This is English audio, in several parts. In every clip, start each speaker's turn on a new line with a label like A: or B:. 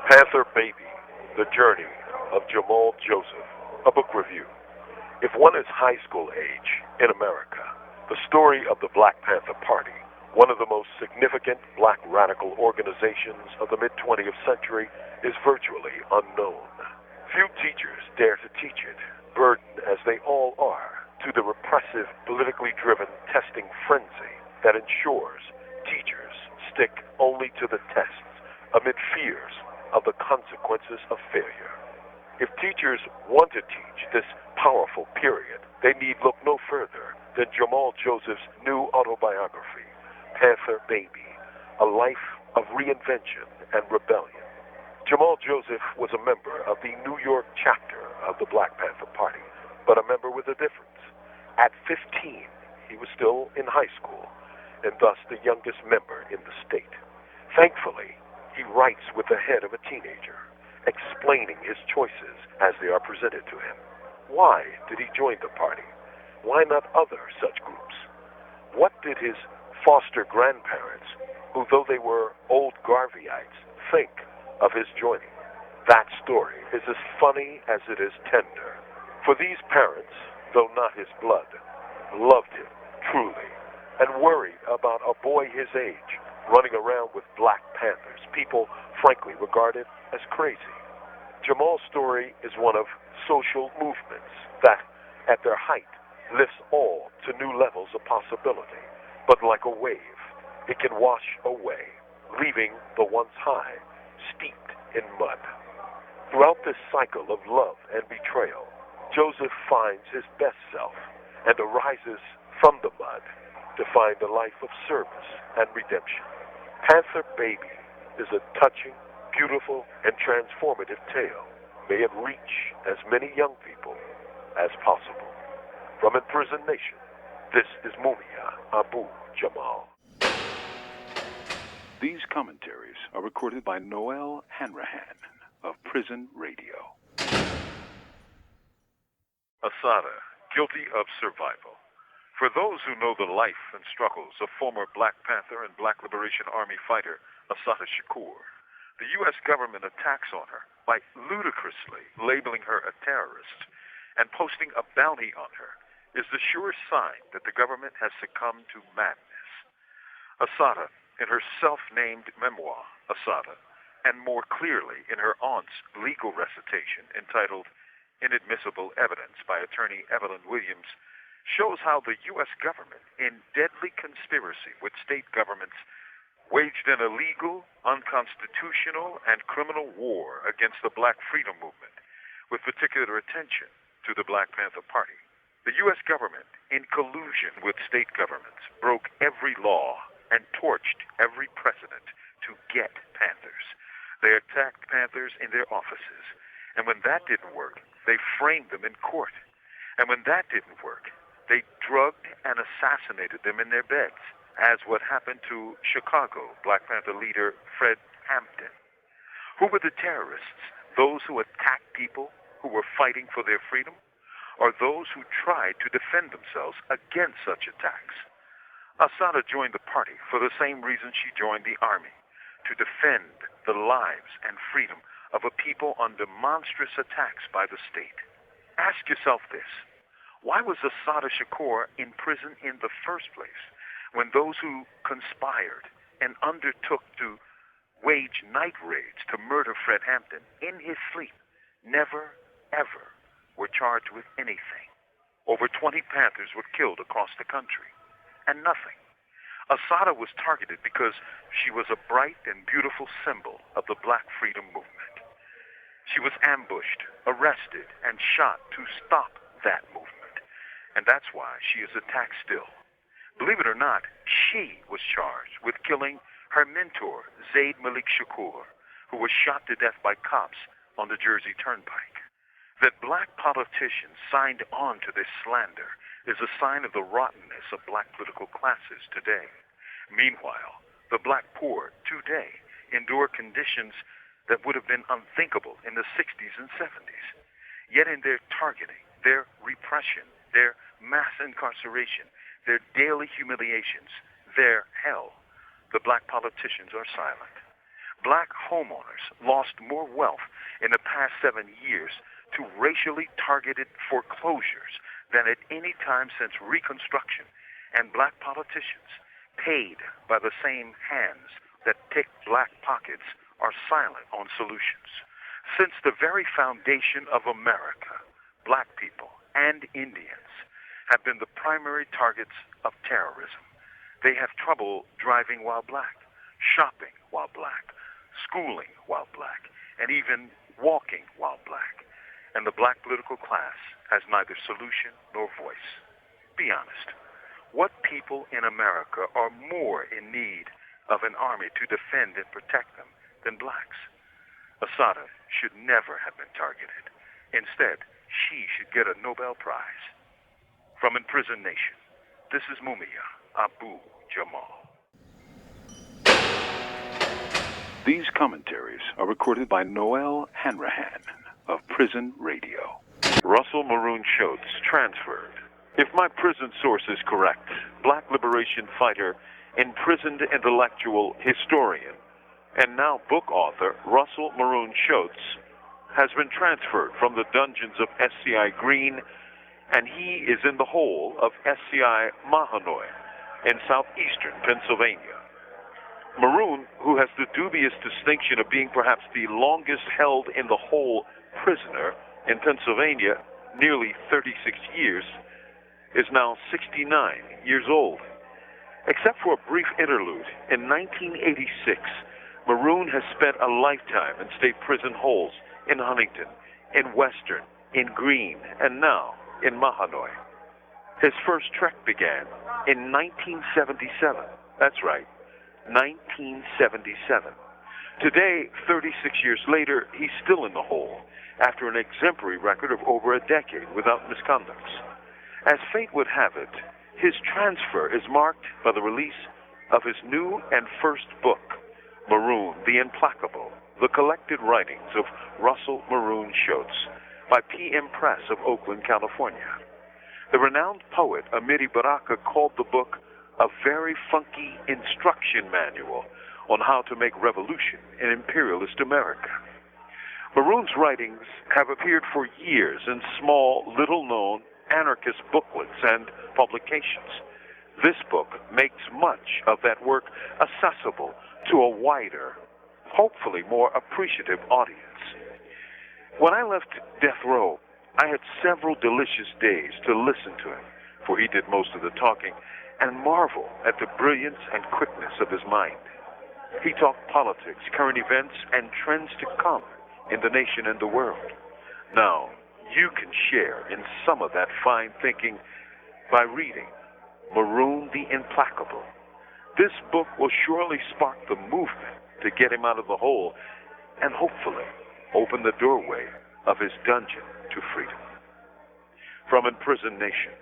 A: Panther Baby, The Journey of Jamal Joseph, a book review. If one is high school age in America, the story of the Black Panther Party, one of the most significant black radical organizations of the mid-20th century, is virtually unknown. Few teachers dare to teach it, burdened as they all are to the repressive, politically driven testing frenzy that ensures teachers stick only to the tests amid fears of the consequences of failure. If teachers want to teach this powerful period, they need look no further than Jamal Joseph's new autobiography, Panther Baby, A Life of Reinvention and Rebellion. Jamal Joseph was a member of the New York chapter of the Black Panther Party, but a member with a difference. At 15, he was still in high school, and thus the youngest member in the state. Thankfully, he writes with the head of a teenager, explaining his choices as they are presented to him. Why did he join the party? Why not other such groups? What did his foster grandparents, who though they were old Garveyites, think of his joining? That story is as funny as it is tender. For these parents, though not his blood, loved him truly and worried about a boy his age running around with Black Panthers, people frankly regarded as crazy. Jamal's story is one of social movements that, at their height, lifts all to new levels of possibility. But like a wave, it can wash away, leaving the once high steeped in mud. Throughout this cycle of love and betrayal, Joseph finds his best self and arises from the mud to find a life of service and redemption. Panther Baby is a touching, beautiful, and transformative tale. May it reach as many young people as possible. From Imprisoned Nation, this is Mumia Abu-Jamal.
B: These commentaries are recorded by Noelle Hanrahan of Prison Radio.
C: Assata, guilty of survival. For those who know the life and struggles of former Black Panther and Black Liberation Army fighter Assata Shakur, the U.S. government attacks on her by ludicrously labeling her a terrorist and posting a bounty on her is the sure sign that the government has succumbed to madness. Assata, in her self-named memoir, Assata, and more clearly in her aunt's legal recitation entitled Inadmissible Evidence by attorney Evelyn Williams, shows how the U.S. government, in deadly conspiracy with state governments, waged an illegal, unconstitutional, and criminal war against the Black Freedom Movement, with particular attention to the Black Panther Party. The U.S. government, in collusion with state governments, broke every law and torched every precedent to get Panthers. They attacked Panthers in their offices, and when that didn't work, they framed them in court. And when that didn't work, they drugged and assassinated them in their beds, as what happened to Chicago Black Panther leader Fred Hampton. Who were the terrorists? Those who attacked people who were fighting for their freedom? Or those who tried to defend themselves against such attacks? Assata joined the party for the same reason she joined the army, to defend the lives and freedom of a people under monstrous attacks by the state. Ask yourself this. Why was Assata Shakur in prison in the first place when those who conspired and undertook to wage night raids to murder Fred Hampton in his sleep never, ever were charged with anything? Over 20 Panthers were killed across the country, and nothing. Assata was targeted because she was a bright and beautiful symbol of the Black Freedom Movement. She was ambushed, arrested, and shot to stop that movement. And that's why she is attacked still. Believe it or not, she was charged with killing her mentor, Zaid Malik Shakur, who was shot to death by cops on the Jersey Turnpike. That Black politicians signed on to this slander is a sign of the rottenness of Black political classes today. Meanwhile, the Black poor today endure conditions that would have been unthinkable in the 60s and 70s. Yet in their targeting, their repression, their mass incarceration, their daily humiliations, their hell, the Black politicians are silent. Black homeowners lost more wealth in the past 7 years to racially targeted foreclosures than at any time since Reconstruction, and black politicians, paid by the same hands that pick black pockets, are silent on solutions. Since the very foundation of America, black people and Indians have been the primary targets of terrorism. They have trouble driving while black, shopping while black, schooling while black, and even walking while black. And the black political class has neither solution nor voice. Be honest. What people in America are more in need of an army to defend and protect them than blacks? Assata should never have been targeted. Instead, she should get a Nobel Prize. From Imprisoned Nation, this is Mumia Abu-Jamal.
B: These commentaries are recorded by Noelle Hanrahan of Prison Radio.
A: Russell Maroon Shoatz transferred. If my prison source is correct, black liberation fighter, imprisoned intellectual, historian, and now book author Russell Maroon Shoatz has been transferred from the dungeons of SCI Green, and he is in the hole of SCI Mahanoy in southeastern Pennsylvania. Maroon, who has the dubious distinction of being perhaps the longest held in the hole prisoner in Pennsylvania, nearly 36 years, is now 69 years old. Except for a brief interlude, in 1986, Maroon has spent a lifetime in state prison holes in Huntington, in Western, in Greene, and now in Mahanoy. His first trek began in 1977. That's right, 1977. Today, 36 years later, he's still in the hole after an exemplary record of over a decade without misconducts. As fate would have it, his transfer is marked by the release of his new and first book, Maroon, the Implacable, the collected writings of Russell Maroon Shoatz, by PM Press of Oakland, California. The renowned poet Amiri Baraka called the book a very funky instruction manual on how to make revolution in imperialist America. Maroon's writings have appeared for years in small, little-known anarchist booklets and publications. This book makes much of that work accessible to a wider, hopefully more appreciative audience. When I left death row, I had several delicious days to listen to him, for he did most of the talking, and marvel at the brilliance and quickness of his mind. He talked politics, current events, and trends to come in the nation and the world. Now, you can share in some of that fine thinking by reading Maroon the Implacable. This book will surely spark the movement to get him out of the hole and hopefully open the doorway of his dungeon to freedom. From Imprisoned Nation,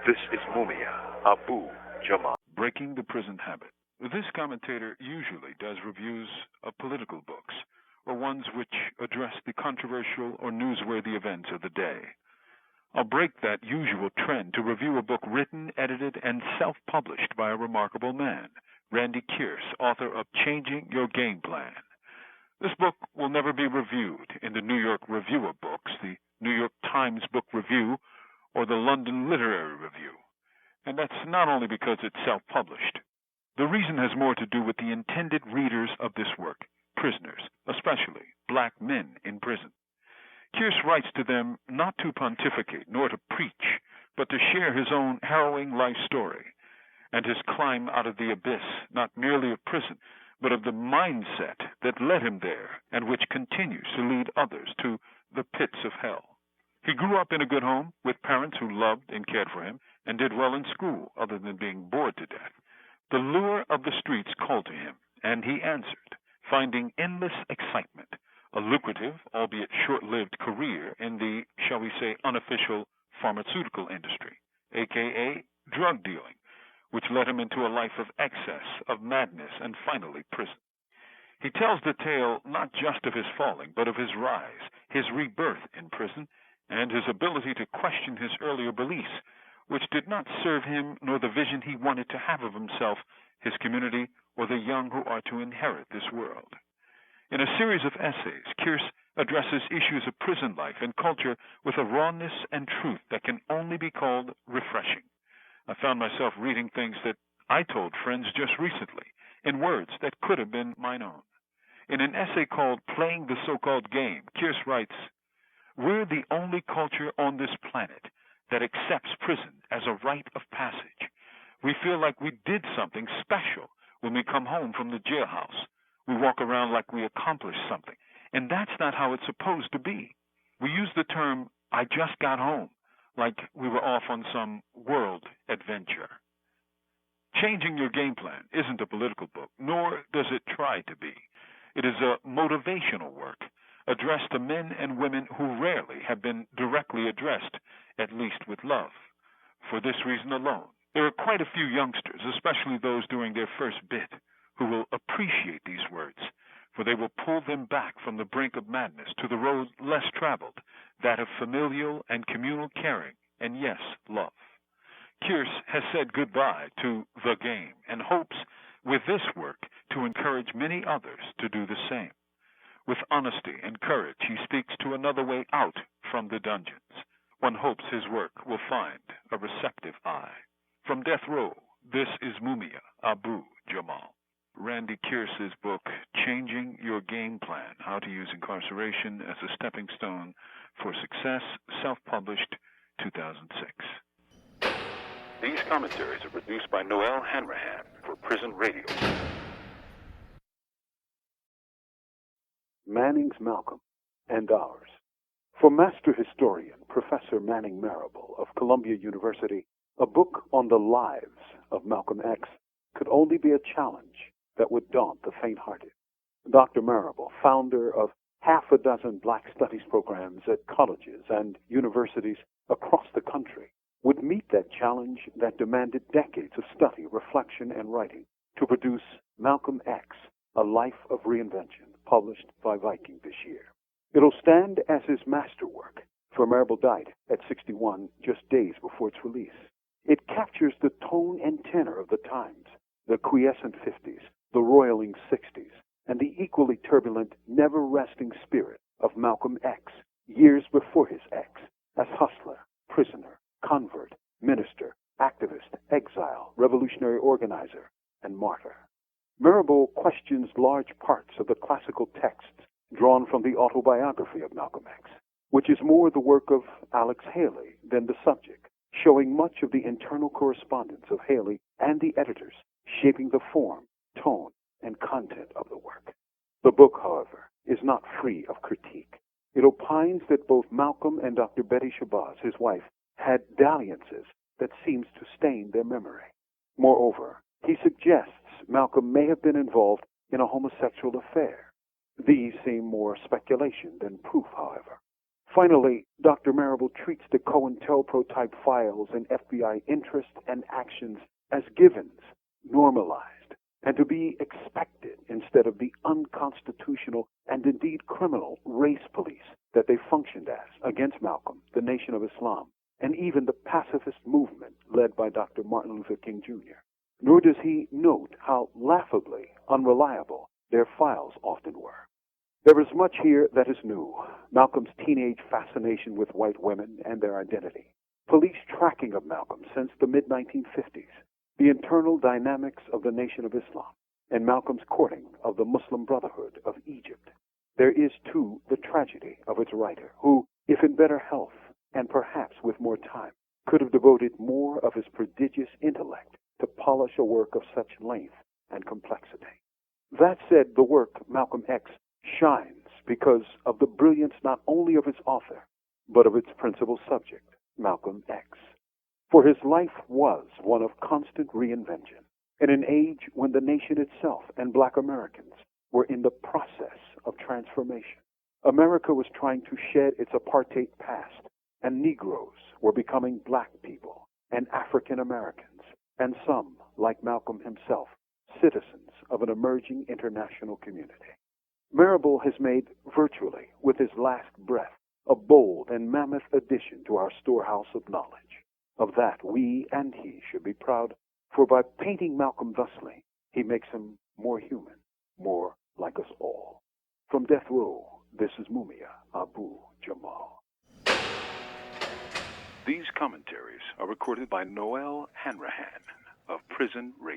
A: this is Mumia Abu-Jamal.
B: Breaking the Prison Habit. This commentator usually does reviews of political books, or ones which address the controversial or newsworthy events of the day. I'll break that usual trend to review a book written, edited, and self-published by a remarkable man, Randy Kearse, author of Changing Your Game Plan. This book will never be reviewed in the New York Review of Books, the New York Times Book Review, or the London Literary Review. And that's not only because it's self-published. The reason has more to do with the intended readers of this work, prisoners, especially black men in prison. Kearse writes to them not to pontificate nor to preach, but to share his own harrowing life story and his climb out of the abyss, not merely of prison, but of the mindset that led him there and which continues to lead others to the pits of hell. He grew up in a good home with parents who loved and cared for him and did well in school other than being bored to death. The lure of the streets called to him, and he answered, finding endless excitement, a lucrative, albeit short-lived career in the, shall we say, unofficial pharmaceutical industry, a.k.a. drug dealing, which led him into a life of excess, of madness, and finally prison. He tells the tale not just of his falling, but of his rise, his rebirth in prison, and his ability to question his earlier beliefs, which did not serve him nor the vision he wanted to have of himself, his community, or the young who are to inherit this world. In a series of essays, Kearse addresses issues of prison life and culture with a rawness and truth that can only be called refreshing. I found myself reading things that I told friends just recently, in words that could have been mine own. In an essay called Playing the So-Called Game, Kearse writes, "We're the only culture on this planet that accepts prison as a rite of passage. We feel like we did something special when we come home from the jailhouse. We walk around like we accomplished something, and that's not how it's supposed to be. We use the term, 'I just got home,' like we were off on some world adventure." Changing Your Game Plan isn't a political book, nor does it try to be. It is a motivational work addressed to men and women who rarely have been directly addressed, at least with love. For this reason alone, there are quite a few youngsters, especially those during their first bit, who will appreciate these words, for they will pull them back from the brink of madness to the road less traveled, that of familial and communal caring, and yes, love. Kearse has said goodbye to the game and hopes, with this work, to encourage many others to do the same. With honesty and courage, he speaks to another way out from the dungeons. One hopes his work will find a receptive eye. From Death Row, this is Mumia Abu-Jamal. Randy Kearse's book, Changing Your Game Plan, How to Use Incarceration as a Stepping Stone for Success, self-published, 2006. These commentaries are produced by Noelle Hanrahan for Prison Radio.
D: Manning's Malcolm and Ours. For Master Historian Professor Manning Marable of Columbia University, a book on the lives of Malcolm X could only be a challenge that would daunt the faint-hearted. Dr. Marable, founder of half a dozen Black Studies programs at colleges and universities across the country, would meet that challenge that demanded decades of study, reflection, and writing to produce Malcolm X, A Life of Reinvention, published by Viking this year. It'll stand as his masterwork, for Marable died at 61 just days before its release. It captures the tone and tenor of the times, the quiescent 50s, the roiling 60s, and the equally turbulent, never-resting spirit of Malcolm X, years before his X, as hustler, prisoner, convert, minister, activist, exile, revolutionary organizer, and martyr. Marable questions large parts of the classical texts drawn from the Autobiography of Malcolm X, which is more the work of Alex Haley than the subject, showing much of the internal correspondence of Haley and the editors, shaping the form, tone, and content of the work. The book, however, is not free of critique. It opines that both Malcolm and Dr. Betty Shabazz, his wife, had dalliances that seems to stain their memory. Moreover, he suggests Malcolm may have been involved in a homosexual affair. These seem more speculation than proof, however. Finally, Dr. Marable treats the COINTELPRO-type files and FBI interests and actions as givens, normalized, and to be expected instead of the unconstitutional and indeed criminal race police that they functioned as against Malcolm, the Nation of Islam, and even the pacifist movement led by Dr. Martin Luther King Jr. Nor does he note how laughably unreliable their files often were. There is much here that is new. Malcolm's teenage fascination with white women and their identity, police tracking of Malcolm since the mid-1950s, the internal dynamics of the Nation of Islam, and Malcolm's courting of the Muslim Brotherhood of Egypt. There is, too, the tragedy of its writer, who, if in better health, and perhaps with more time, could have devoted more of his prodigious intellect to polish a work of such length and complexity. That said, the work, Malcolm X, shines because of the brilliance not only of its author, but of its principal subject, Malcolm X. For his life was one of constant reinvention, in an age when the nation itself and Black Americans were in the process of transformation. America was trying to shed its apartheid past, and Negroes were becoming Black people and African Americans, and some, like Malcolm himself, citizens of an emerging international community. Marable has made virtually, with his last breath, a bold and mammoth addition to our storehouse of knowledge. Of that we and he should be proud, for by painting Malcolm thusly, he makes him more human, more like us all. From death row, this is Mumia Abu-Jamal.
B: These commentaries are recorded by Noelle Hanrahan of Prison Radio.